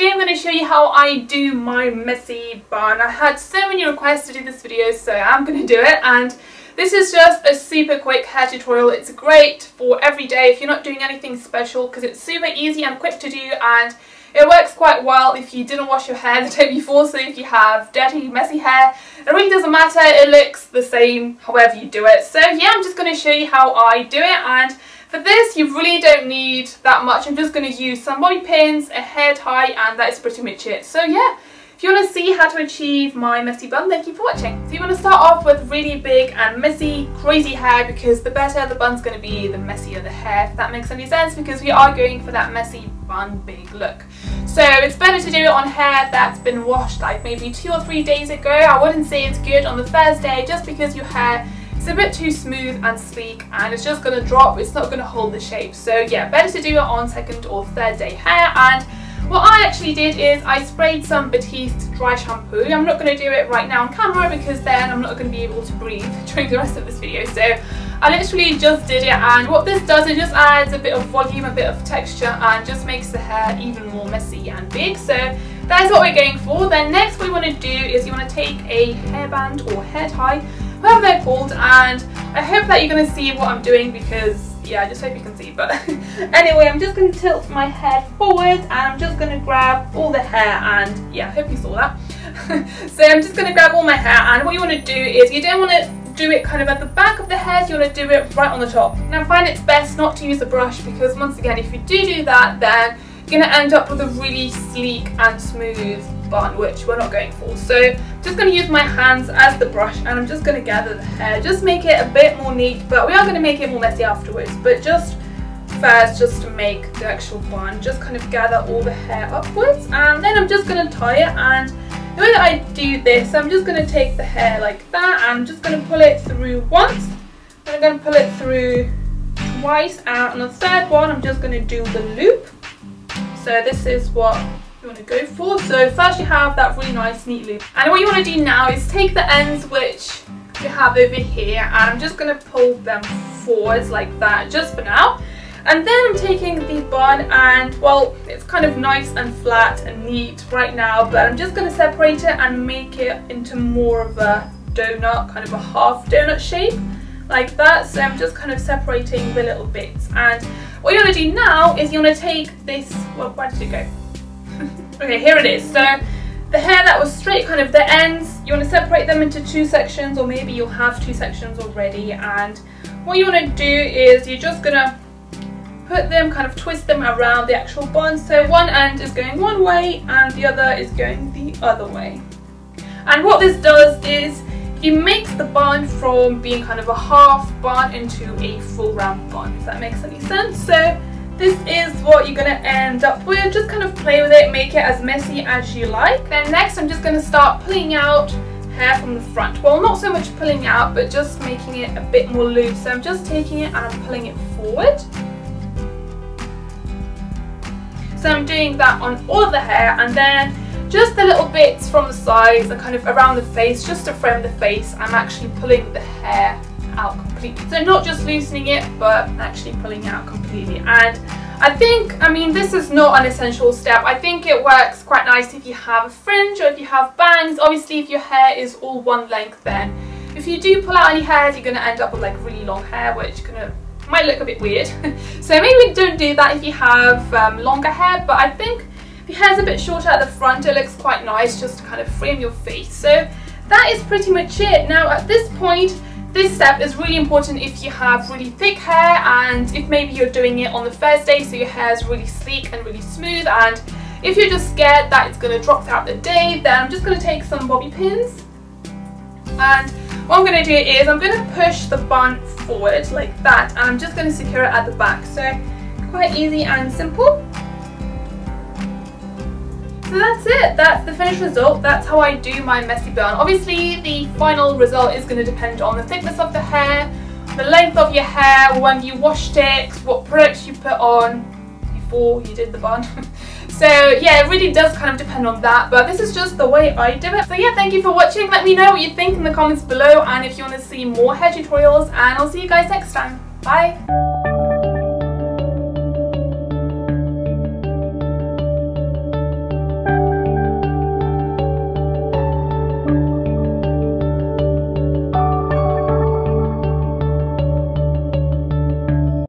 today I'm going to show you how I do my messy bun. I had so many requests to do this video, so I'm going to do it, and this is just a super quick hair tutorial. It's great for every day if you're not doing anything special because it's super easy and quick to do, and it works quite well if you didn't wash your hair the day before. So if you have dirty, messy hair, it really doesn't matter, it looks the same however you do it. So yeah, I'm just going to show you how I do it, and for this you really don't need that much. I'm just going to use some bobby pins, a hair tie, and that is pretty much it. So yeah, if you want to see how to achieve my messy bun, then keep watching. So you want to start off with really big and messy, crazy hair, because the better the bun's going to be, the messier the hair, if that makes any sense, because we are going for that messy bun big look. So it's better to do it on hair that's been washed like maybe 2 or 3 days ago. I wouldn't say it's good on the first day, just because your hair is a bit too smooth and sleek and it's just going to drop, it's not going to hold the shape. So yeah, better to do it on second or third day hair. And what I actually did is I sprayed some Batiste dry shampoo. I'm not going to do it right now on camera because then I'm not going to be able to breathe during the rest of this video. So I literally just did it, and what this does, it just adds a bit of volume, a bit of texture, and just makes the hair even more messy and big. So that's what we're going for. Then next what you want to do is you want to take a hairband or hair tie, whatever they're called, and I hope that you're going to see what I'm doing, because yeah, I just hope you can see. But anyway, I'm just going to tilt my head forward and I'm just going to grab all the hair, and yeah, I hope you saw that. So I'm just going to grab all my hair, and what you want to do is you don't want to do it kind of at the back of the head, you want to do it right on the top. Now I find it's best not to use a brush, because once again, if you do that, then you're going to end up with a really sleek and smooth bun, which we're not going for. So I'm just going to use my hands as the brush, and I'm just going to gather the hair, just make it a bit more neat, but we are going to make it more messy afterwards. But just first, just to make the actual bun, just kind of gather all the hair upwards, and then I'm just going to tie it. And the way that I do this, I'm just going to take the hair like that, and I'm just going to pull it through once, and I'm going to pull it through twice, and on the third one I'm just going to do the loop. So this is what you want to go for. So first you have that really nice neat loop, and what you want to do now is take the ends which you have over here, and I'm just going to pull them forwards like that just for now. And then I'm taking the bun, and well, it's kind of nice and flat and neat right now, but I'm just going to separate it and make it into more of a donut, kind of a half donut shape like that. So I'm just kind of separating the little bits, and what you want to do now is you want to take this, well, where did it go? Okay, here it is. So the hair that was straight, kind of the ends, you want to separate them into 2 sections, or maybe you'll have 2 sections already. And what you want to do is you're just going to put them, kind of twist them around the actual bun. So one end is going one way and the other is going the other way. And what this does is it makes the bun from being kind of a half bun into a full round bun, if that makes any sense. So this is what you're going to end up with. Just kind of play with it, make it as messy as you like. Then next I'm just going to start pulling out hair from the front. Well, not so much pulling out, but just making it a bit more loose. So I'm just taking it and I'm pulling it forward. So I'm doing that on all of the hair, and then just the little bits from the sides and kind of around the face, just to frame the face, I'm actually pulling the hair out completely. So not just loosening it, but actually pulling it out completely. And I think, I mean, this is not an essential step. I think it works quite nice if you have a fringe or if you have bangs. Obviously, if your hair is all one length, then if you do pull out any hairs, you're going to end up with like really long hair, which might look a bit weird. So maybe don't do that if you have longer hair, but I think if your hair's a bit shorter at the front, it looks quite nice just to kind of frame your face. So that is pretty much it. Now at this point, this step is really important if you have really thick hair, and if maybe you're doing it on the first day, so your hair is really sleek and really smooth, and if you're just scared that it's going to drop throughout the day, then I'm just going to take some bobby pins, and what I'm going to do is I'm going to push the bun forward like that, and I'm just going to secure it at the back. So quite easy and simple. So that's it, that's the finished result. That's how I do my messy bun. Obviously the final result is going to depend on the thickness of the hair, the length of your hair, when you washed it, what products you put on before you did the bun. So yeah, it really does kind of depend on that, but this is just the way I do it. So yeah, thank you for watching. Let me know what you think in the comments below, and if you want to see more hair tutorials, and I'll see you guys next time. Bye!